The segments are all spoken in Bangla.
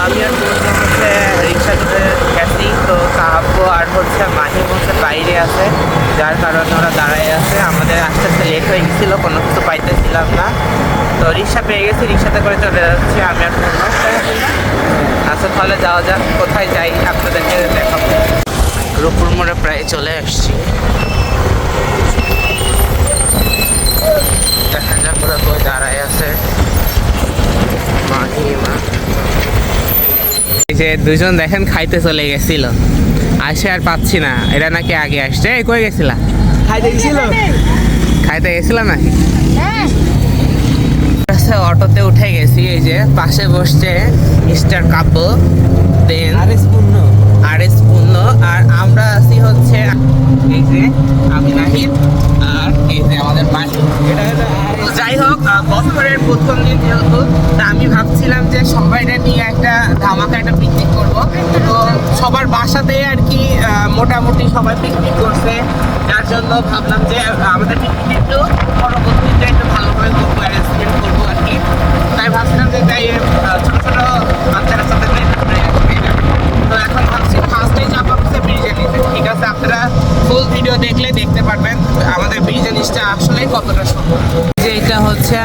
আমি আর বন্ধু হচ্ছে রিক্সা করে গেছি, তো কাব্য আর হচ্ছে মাহিম হচ্ছে বাইরে আছে, যার কারণে ওরা দাঁড়ায় আছে। আমাদের আস্তে আস্তে লেট হয়ে গেছিলো, কোনো কিছু পাইতেছিলাম না, তো রিক্সা পেয়ে গেছি, রিক্সাতে করে চলে যাচ্ছি আমি আর বন্ধু। আচ্ছা তাহলে যাওয়া যাক, কোথায় যাই আপনাদেরকে দেখাবো। রূপপুর মোড়ে প্রায় চলে আসছি, দেখা যাক ওরা কই দাঁড়ায় আছে। মাহিমা এই যে দুজন দেখেন খাইতে চলে গেছিল, আসে আর পাচ্ছি না। এরা নাকি আগে আসছে। এই কই গেছিলা? খাইতে গেছিলাম নাকি? অটোতে উঠে গেছি, এই যে পাশে বসছে মিস্টার কাব্য, দেন আর এস পূর্ণ, আর আমরা আছি হচ্ছে এই যে আমি নাহিদ, আর এই যে আমাদের বাড়ি। যাই হোক, বছরের প্রথম দিন যেহেতু, তা আমি ভাবছিলাম যে সবাইটা নিয়ে একটা ধামাকা একটা পিকনিক করবো। তো সবার বাসাতে আর কি মোটামুটি সবাই পিকনিক করছে, যার জন্য ভাবলাম যে আমাদের পিকনিক একটু পরবর্তীতে একটু ভালোভাবে করবো, অ্যারেঞ্জমেন্ট করবো আর কি। তাই ভাবছিলাম যে তাই ছোটো ছোটো বাচ্চারা সাথে তো এখন ভাবছি ফার্স্টে যাবো হচ্ছে বিরিয়ানিতে। ঠিক আছে, আপনারা ফুল ভিডিও দেখলে দেখতে পারবেন আমাদের বিরিয়ানিটা আসলে কতটা সুন্দর। যে এটা হচ্ছে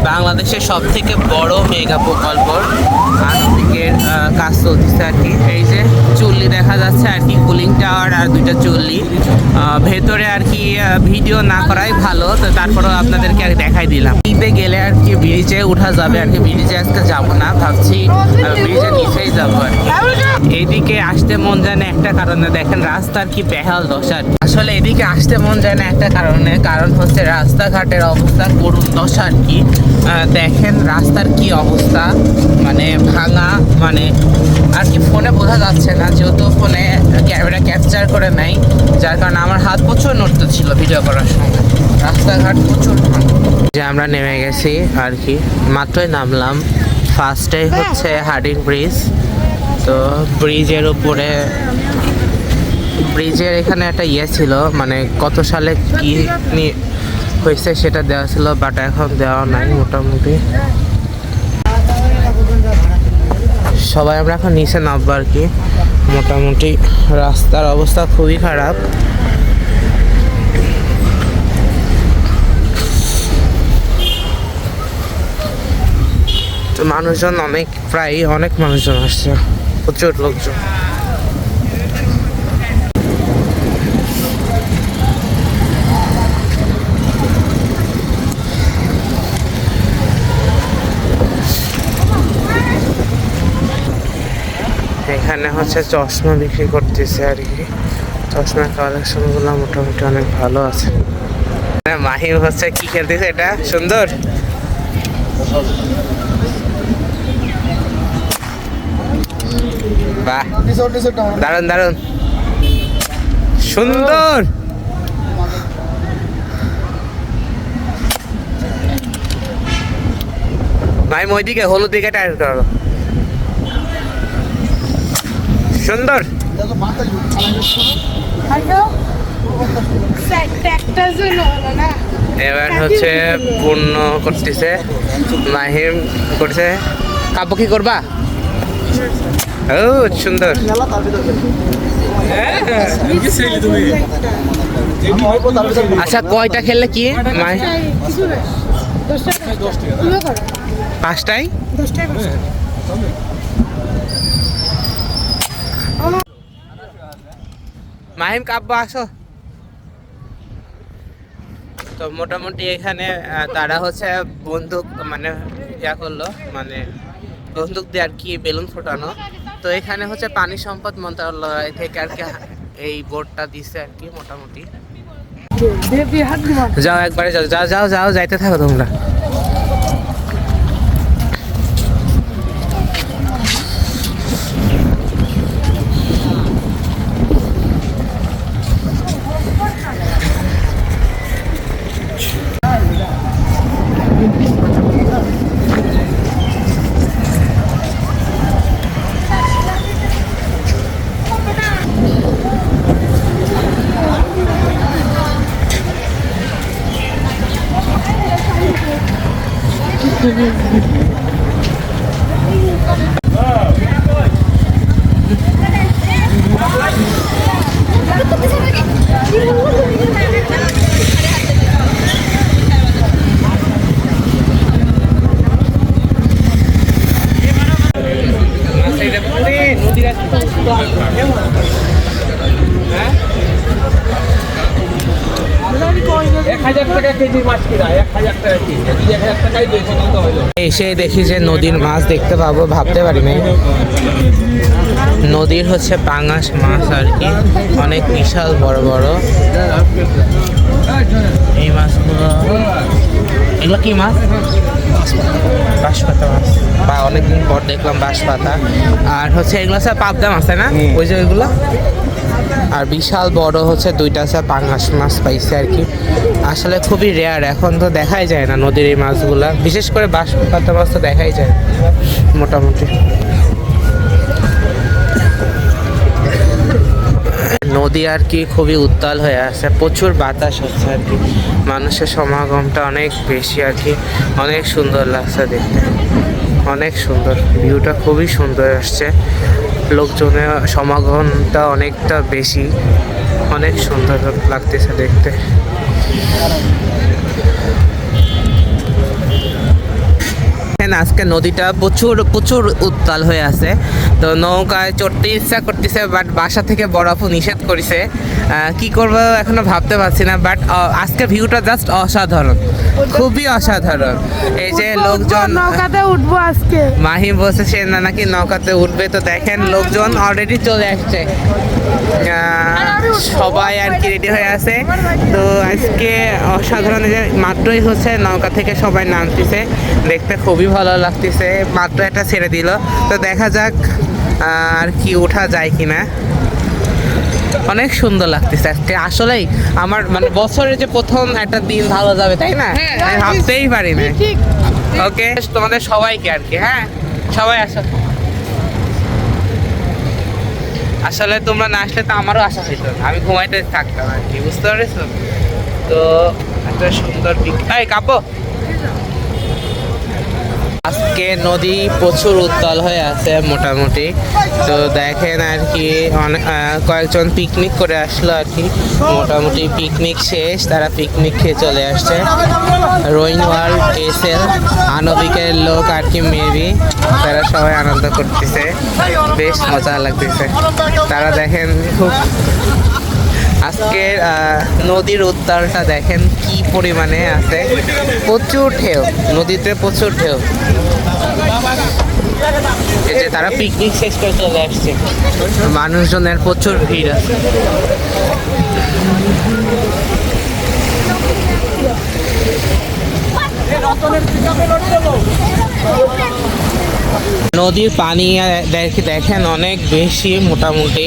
বাংলাদেশের সব থেকে বড় মেগা প্রকল্প আনুষ্ঠানিকের কাজ চলতেছে আর কি। এই যে চুল্লি দেখা যাচ্ছে আর কি, কুলিং টাওয়ার আর দুইটা চুল্লি ভেতরে আর কি। ভিডিও না করাই ভালো, তো তারপরেও আপনাদেরকে আর দেখাই দিলাম। ঈদে গেলে আর কি ব্রিজে উঠা যাবে আর কি, ব্রিজে আজকে যাবো না, ভাবছি ব্রিজের নিচেই যাবো আর কি। এইদিকে আসতে মন যায় না একটা কারণে, দেখেন রাস্তার কি বেহাল দশা। আসলে এদিকে আসতে মন যায় না একটা কারণে, কারণ হচ্ছে রাস্তাঘাটের অবস্থা করুণ দশা আর কি। দেখেন রাস্তার কি অবস্থা, মানে ভাঙা, মানে আর কি ফোনে বোঝা যাচ্ছে না, যেহেতু ফোনে ক্যামেরা ক্যাপচার করে নাই, যার কারণে আমার হাত প্রচুর নড়তে ছিল ভিডিও করার সময়। রাস্তাঘাট প্রচুর ভাঙা। যে আমরা নেমে গেছি আর কি, মাত্রই নামলাম। ফার্স্টে হচ্ছে হার্ডিং ব্রিজ, তো ব্রিজের উপরে, ব্রিজের এখানে একটা ইয়ে ছিল, মানে কত সালে কি হয়েছে সেটা দেওয়া ছিল, বাট এখন দেওয়া নাই। মোটামুটি সবাই আমরা এখন নিচে নামবো আর কি। মোটামুটি রাস্তার অবস্থা খুবই খারাপ। তো মানুষজন অনেক, প্রায় অনেক মানুষজন আসছে, প্রচুর লোকজন। এখানে হচ্ছে চশমা বিক্রি করতেছে আর কি, চশমার কালেকশনগুলো মোটামুটি অনেক ভালো আছে। মাহিম হচ্ছে কি খেলতেছে, এটা সুন্দর। বাহ, দারুন দারুন, সুন্দর। ভাই ওইদিকে হলুদ দিকে টায়ার করো, সুন্দর। এবার হচ্ছে পূর্ণ করতেছে, মাহিম করছে। কাব্য কি করবা? ও সুন্দর। আচ্ছা কয়টা খেললে কি? পাঁচটাই। মাহিম কাব্য আসো। তো মোটামুটি এখানে তারা হচ্ছে বন্দুক মানে ইয়া করলো, মানে বন্দুক দিয়ে আর কি বেলুন ফোটানো। তো এখানে হচ্ছে পানি সম্পদ মন্ত্রণালয় থেকে আর কি এই বোর্ডটা দিচ্ছে আর কি। মোটামুটি যাও একবারে, যাও যাও যাও যাও, যাইতে থাকো তোমরা। এসে দেখি যে নদীর মাছ দেখতে পাবো, ভাবতে পারি নাই। নদীর হচ্ছে পাঙাশ মাছ আর কি, অনেক বিশাল বড় বড় এই মাছগুলো। এগুলো কি মাছ? বাঁশপাতা মাছ, বা অনেকদিন পর দেখলাম বাঁশপাতা। আর হচ্ছে এগুলো স্যার পাবদা মাছ, তাই না? ওই যে ওইগুলো। আর বিশাল বড় হচ্ছে দুইটা স্যার পাঙাশ মাছ পাইছে আর কি। আসলে খুবই রেয়ার, এখন তো দেখাই যায় না নদীর এই মাছগুলা, বিশেষ করে বাঁশপাতা মাছ তো দেখাই যায় মোটামুটি। নদী আর কি খুবই উত্তাল হয়ে আছে, প্রচুর বাতাস হচ্ছে আর কি, মানুষের সমাগমটা অনেক বেশি আর কি। অনেক সুন্দর লাগছে দেখতে, অনেক সুন্দর ভিউটা, খুবই সুন্দর আসছে। লোকজনের সমাগমটা অনেকটা বেশি, অনেক সুন্দর লাগতেছে দেখতে। আজকে নদীটা প্রচুর প্রচুর উত্তাল হয়ে আছে, তো নৌকায় চড়তে ইচ্ছা করতেছে, বাট বাসা থেকে বরফও নিষেধ করেছে। কি করবো এখনো ভাবতে পারছি না, বাট আজকে ভিউটা জাস্ট অসাধারণ, খুবই অসাধারণ। এই যে লোকজন নৌকাতে উঠবো আজকে, মাহি বসেছে না নাকি নৌকাতে উঠবে, তো দেখেন লোকজন অলরেডি চলে আসছে, সবাই আর কি রেডি হয়ে আছে। তো আজকে অসাধারণ, যে মাত্রই হচ্ছে নৌকা থেকে সবাই নামতেছে, দেখতে খুবই ভালো লাগতেছে। মাত্র একটা ছেড়ে দিল, তো দেখা যাক আর কি ওঠা যায় কিনা। অনেক সুন্দর লাগতেছে আজকে, আসলেই আমার মানে বছরের যে প্রথম একটা দিন ভালো যাবে, তাই না? আমি ভাবতেই পারি না। ওকে, তোমাদের সবাইকে আর কি, হ্যাঁ সবাই আসো। আসলে তোমরা না আসলে তো আমারও আশা ছিল, আমি ঘুমাইতে থাকতাম আর কি, বুঝতে পেরেছো? তো একটা সুন্দর কাব্য। আজকে নদী প্রচুর উত্তাল হয়ে আছে মোটামুটি, তো দেখেন আর কি কয়েকজন পিকনিক করে আসলো আর কি, মোটামুটি পিকনিক শেষ, তারা পিকনিক খেয়ে চলে আসছে। রোইং ওয়ার্ল্ড, এসএল, আনবিকের লোক আর কি মেবি, তারা সবাই আনন্দ করতেছে, বেশ মজা লাগতেছে। তারা দেখেন খুব আজকের নদীর উত্তালটা দেখেন কি পরিমাণে আছে, প্রচুর ঢেউ নদীতে, প্রচুর ঢেউ। এই যে তারা পিকনিক শেষ করে চলে আসছে, মানুষজনের প্রচুর ভিড় আছে। নদীর পানি দেখেন অনেক বেশি, মোটামুটি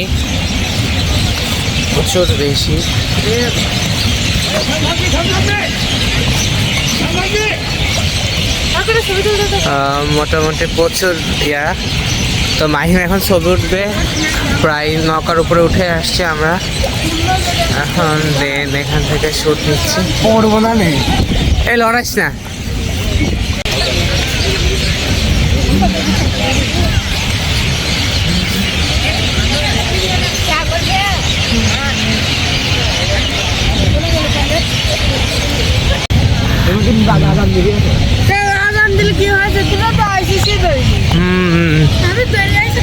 প্রচুর বেশি। মোটামুটি প্রচুর ইয়া। তো মাহিম এখন ছবি উঠবে, প্রায় নৌকার উপরে উঠে আসছে, আমরা এখন এখান থেকে শুট নিচ্ছি। এই লড়াইস না। আজান দিলে কি হয়েছে? তোরা তো আইসিসি আমি বেরিয়ে আইসি,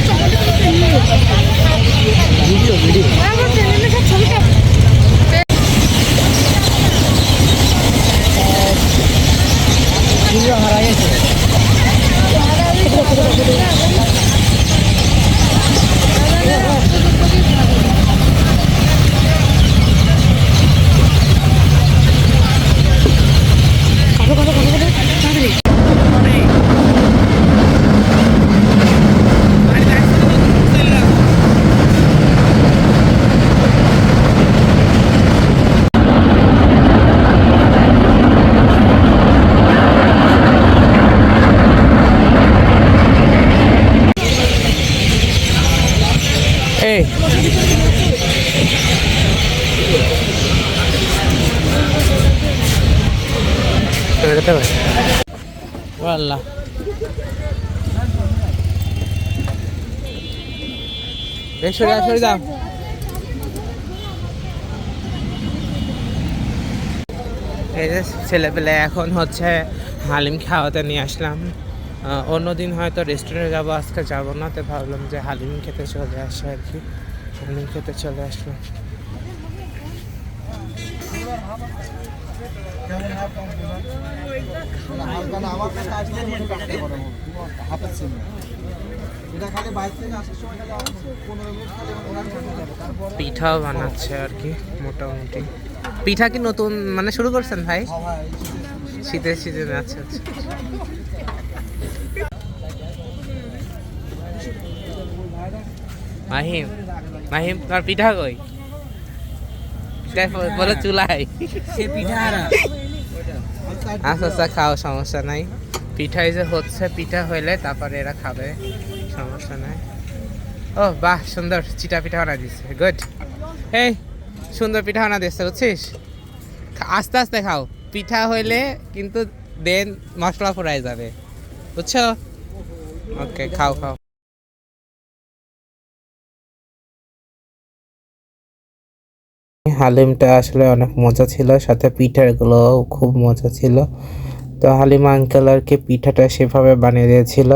ছবিটা হারা গেছে। আল্লাহ, সরে যাও। এই যে ছেলেপেলে এখন হচ্ছে হালিম খাওয়াতে নিয়ে আসলাম, অন্যদিন হয়তো রেস্টুরেন্টে যাবো, আজকে যাবো না, তো ভাবলাম যে হালিম খেতে চলে আসে আর কি। হালিম খেতে চলে আসলো। পিঠাও বানাচ্ছে আর কি মোটামুটি। পিঠা কি নতুন মানে শুরু করছেন ভাই? শীতের সিজনে? আচ্ছা আচ্ছা। মাহিম, মাহিম তোমার পিঠা কই? বলে চুলাই। আচ্ছা আচ্ছা, খাও, সমস্যা নাই। পিঠাই যে হচ্ছে, পিঠা হইলে তারপরে এরা খাবে, সমস্যা নাই। ও বাহ, সুন্দর চিটা পিঠা বানা দিচ্ছে, গুড। এই সুন্দর পিঠা বানা দিচ্ছে, বুঝছিস? আস্তে আস্তে খাও, পিঠা হইলে কিন্তু দেন মশলা ফুরাই যাবে, বুঝছো? ওকে, খাও খাও। হালিমটা আসলে অনেক মজা ছিল, সাথে পিঠাগুলো খুব মজা ছিল। তো হালিম আঙ্কেল আর কি পিঠাটা সেভাবে বানিয়ে দিয়েছিল।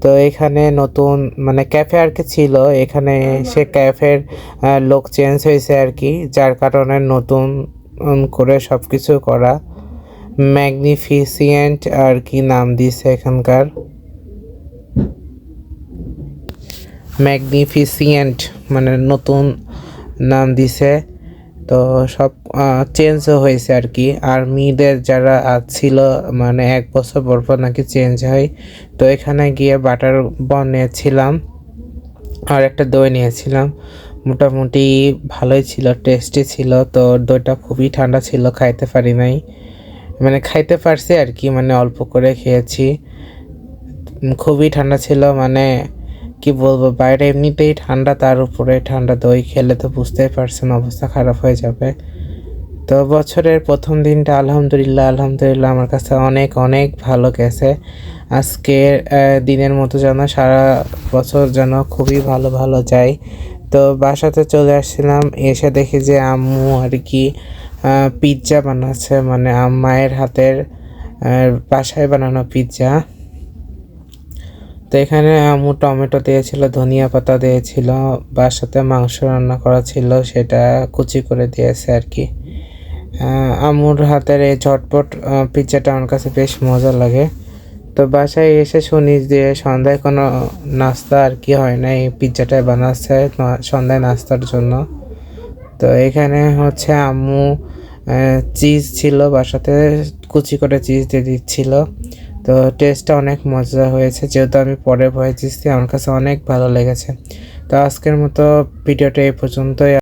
তো এখানে নতুন মানে ক্যাফে আর কি ছিল, এখানে সে ক্যাফের লোক চেঞ্জ হয়েছে আর কি, যার কারণে নতুন করে সব কিছু করা। ম্যাগনিফিসিয়েন্ট আর কি নাম দিয়েছে এখানকার, ম্যাগনিফিসিয়েন্ট মানে নতুন নাম দিছে। তো সব চেঞ্জও হয়েছে আর কি। আর মেয়েদের যারা ছিল মানে 1 বছর পর পর নাকি চেঞ্জ হয়। তো এখানে গিয়ে বাটার বন নিয়েছিলাম আর একটা দই নিয়েছিলাম, মোটামুটি ভালোই ছিল, টেস্টি ছিল। তো দইটা খুবই ঠান্ডা ছিল, খাইতে পারি নাই, মানে খাইতে পারছি আর কি, মানে অল্প করে খেয়েছি। খুবই ঠান্ডা ছিল, মানে কি বলবো, বাইরে এমনিতেই ঠান্ডা, তার উপরে ঠান্ডা দই খেলে তো বুঝতেই পারছেন অবস্থা খারাপ হয়ে যাবে। তো বছরের প্রথম দিনটা আলহামদুলিল্লাহ আলহামদুলিল্লাহ আমার কাছে অনেক অনেক ভালো গেছে। আজকের দিনের মতো যেন সারা বছর যেন খুবই ভালো ভালো যায়। তো বাসাতে চলে আসছিলাম, এসে দেখি যে আম্মু আর কি পিৎজা বানাচ্ছে, মানে মায়ের হাতের বাসায় বানানো পিৎজা। তো এখানে আম্মু টমেটো দিয়েছিল, ধনিয়া পাতা দিয়েছিল, বাসাতে মাংস রান্না করা ছিল, সেটা কুচি করে দিয়েছে আর কি। আম্মুর হাতের এই ঝটপট পিৎজাটা আমার কাছে বেশ মজা লাগে। তো বাসায় এসে শুনি যে সন্ধ্যায় কোনো নাস্তা আর কি হয় না, এই পিৎজাটাই বানাচ্ছে সন্ধ্যায় নাস্তার জন্য। তো এখানে হচ্ছে আম্মু চিজ ছিল বাসাতে, কুচি করে চিজ দিয়ে দিচ্ছিল। তো টেস্টটা অনেক মজা হয়েছে, যেহেতু আমি পরে ভয়েস দিচ্ছি, আমার কাছে অনেক ভালো লেগেছে। তো আজকের মতো ভিডিওটা এই পর্যন্তই।